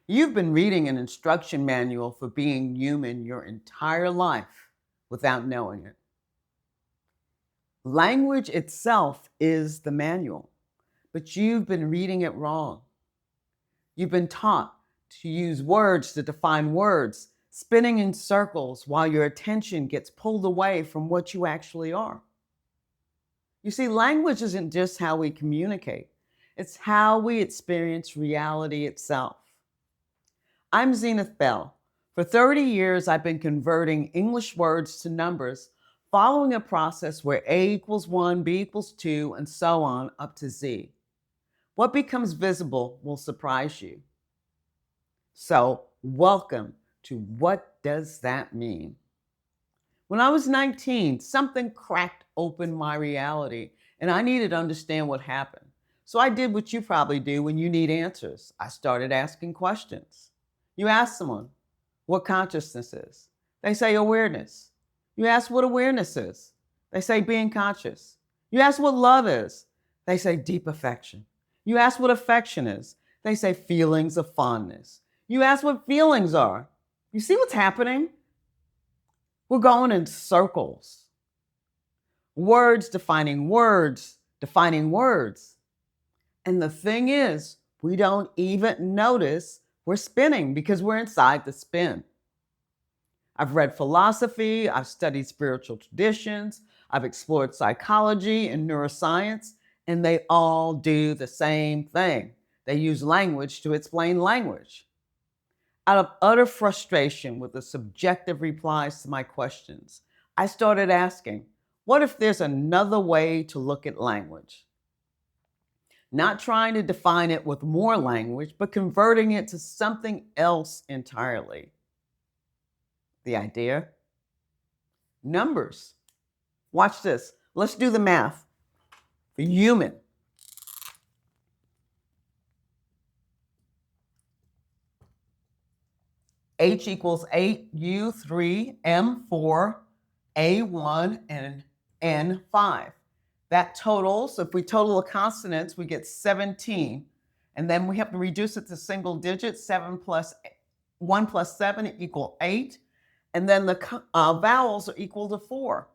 You've been reading an instruction manual for being human your entire life without knowing it. Language itself is the manual, but you've been reading it wrong. You've been taught to use words to define words, spinning in circles while your attention gets pulled away from what you actually are. You see, language isn't just how we communicate, it's how we experience reality itself. I'm Zenith Bell. For 30 years, I've been converting English words to numbers, following a process where A equals 1, B equals 2, and so on up to Z. What becomes visible will surprise you. So, welcome to What Does That Mean? When I was 19, something cracked open my reality, and I needed to understand what happened. So I did what you probably do when you need answers. I started asking questions. You ask someone what consciousness is. They say awareness. You ask what awareness is. They say being conscious. You ask what love is. They say deep affection. You ask what affection is. They say feelings of fondness. You ask what feelings are. You see what's happening? We're going in circles. Words defining words, defining words. And the thing is, we don't even notice we're spinning because we're inside the spin. I've read philosophy, I've studied spiritual traditions, I've explored psychology and neuroscience, and they all do the same thing. They use language to explain language. Out of utter frustration with the subjective replies to my questions, I started asking, what if there's another way to look at language? Not trying to define it with more language, but converting it to something else entirely. The idea? Numbers. Watch this. Let's do the math. For human. H equals 8, U 3, M 4, A 1, and N 5. That totals, if we total the consonants, we get 17. And then we have to reduce it to single digits. 1 plus 7 equal 8. And then the vowels are equal to 4.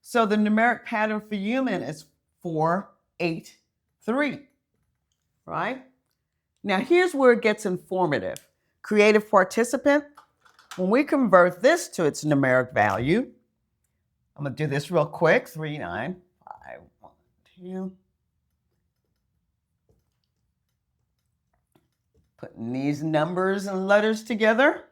So the numeric pattern for human is 4, 8, 3. Right? Now here's where it gets informative. Creative participant, when we convert this to its numeric value, I'm going to do this real quick. 3, 9, 5, 1, 2. Putting these numbers and letters together.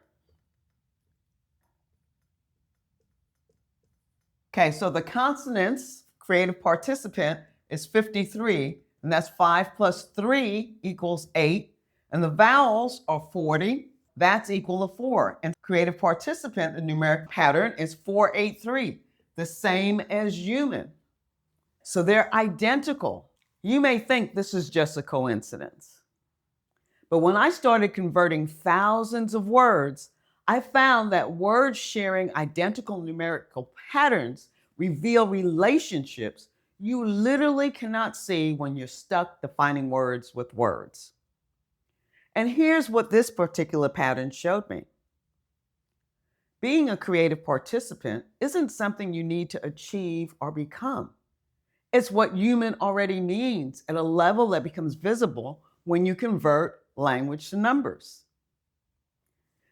Okay, so the consonants, creative participant, is 53, and that's 5 plus 3 equals 8. And the vowels are 40, that's equal to 4. And creative participant, the numeric pattern, is 483, the same as human. So they're identical. You may think this is just a coincidence. But when I started converting thousands of words, I found that words sharing identical numerical patterns reveal relationships you literally cannot see when you're stuck defining words with words. And here's what this particular pattern showed me. Being a creative participant isn't something you need to achieve or become. It's what human already means at a level that becomes visible when you convert language to numbers.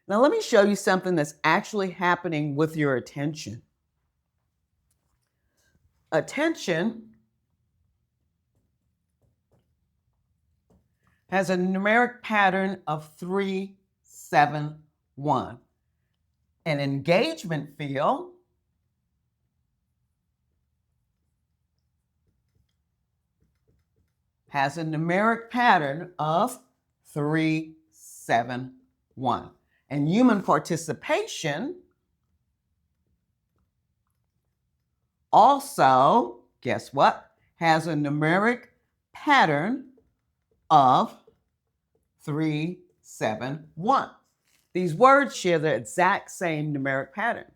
Now, let me show you something that's actually happening with your attention. Attention has a numeric pattern of 3, 7, 1. An engagement field has a numeric pattern of 3, 7, 1. And human participation also, guess what, has a numeric pattern of 3, 7, 1. These words share the exact same numeric pattern.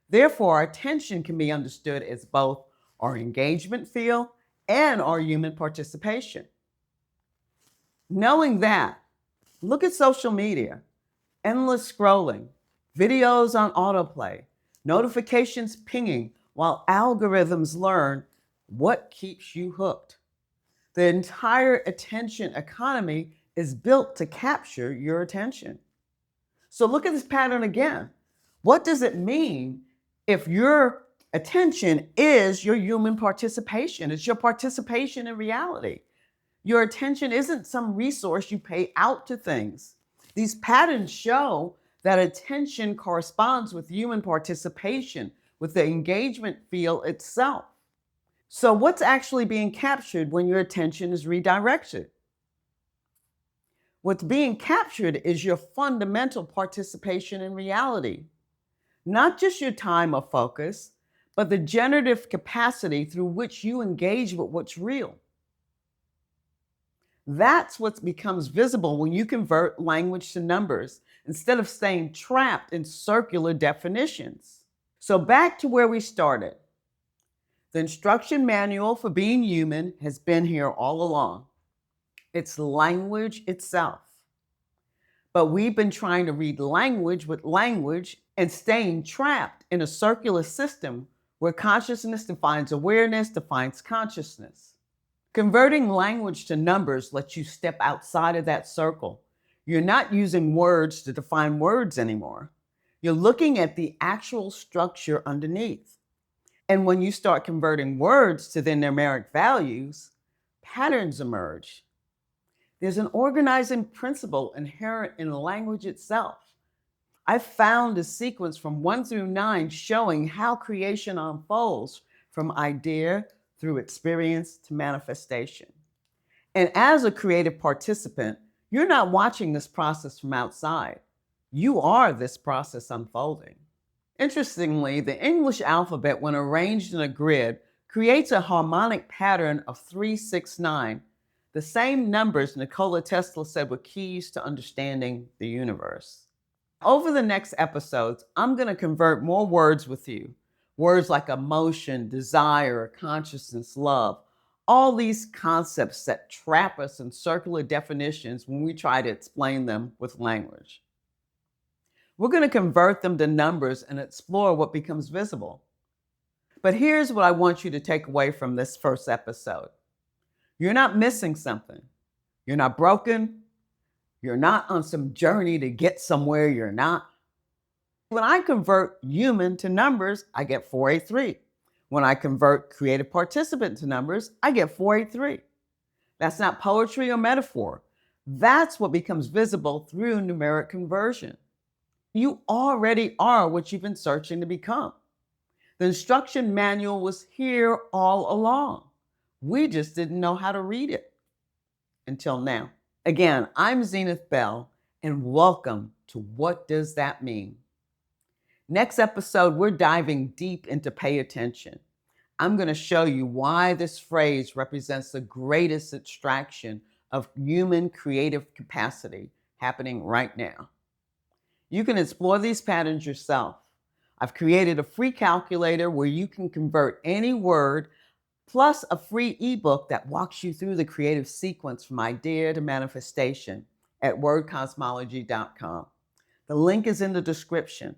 Therefore, our attention can be understood as both our engagement field and our human participation. Knowing that, Look at social media, endless scrolling, videos on autoplay, notifications pinging while algorithms learn what keeps you hooked. The entire attention economy is built to capture your attention. So look at this pattern again. What does it mean if your attention is your human participation? It's your participation in reality. Your attention isn't some resource you pay out to things. These patterns show that attention corresponds with human participation, with the engagement field itself. So, what's actually being captured when your attention is redirected? What's being captured is your fundamental participation in reality, not just your time of focus, but the generative capacity through which you engage with what's real. That's what becomes visible when you convert language to numbers instead of staying trapped in circular definitions. So, back to where we started. The instruction manual for being human has been here all along. It's language itself. But we've been trying to read language with language and staying trapped in a circular system where consciousness defines awareness, defines consciousness. Converting language to numbers lets you step outside of that circle. You're not using words to define words anymore. You're looking at the actual structure underneath. And when you start converting words to their numeric values, patterns emerge. There's an organizing principle inherent in language itself. I found a sequence from 1 through 9 showing how creation unfolds from idea through experience to manifestation. And as a creative participant, you're not watching this process from outside. You are this process unfolding. Interestingly, the English alphabet, when arranged in a grid, creates a harmonic pattern of 369, the same numbers Nikola Tesla said were keys to understanding the universe. Over the next episodes, I'm going to convert more words with you. Words like emotion, desire, consciousness, love. All these concepts that trap us in circular definitions when we try to explain them with language. We're going to convert them to numbers and explore what becomes visible. But here's what I want you to take away from this first episode. You're not missing something. You're not broken. You're not on some journey to get somewhere you're not. When I convert human to numbers, I get 483. When I convert creative participant to numbers, I get 483. That's not poetry or metaphor. That's what becomes visible through numeric conversion. You already are what you've been searching to become. The instruction manual was here all along. We just didn't know how to read it until now. Again, I'm Zenith Bell, and welcome to What Does That Mean? Next episode, we're diving deep into pay attention. I'm going to show you why this phrase represents the greatest extraction of human creative capacity happening right now. You can explore these patterns yourself. I've created a free calculator where you can convert any word, plus a free ebook that walks you through the creative sequence from idea to manifestation at wordcosmology.com. The link is in the description.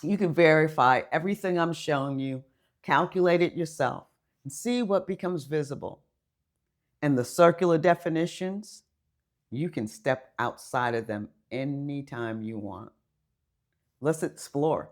You can verify everything I'm showing you, calculate it yourself, and see what becomes visible. And the circular definitions, you can step outside of them anytime you want. Let's explore.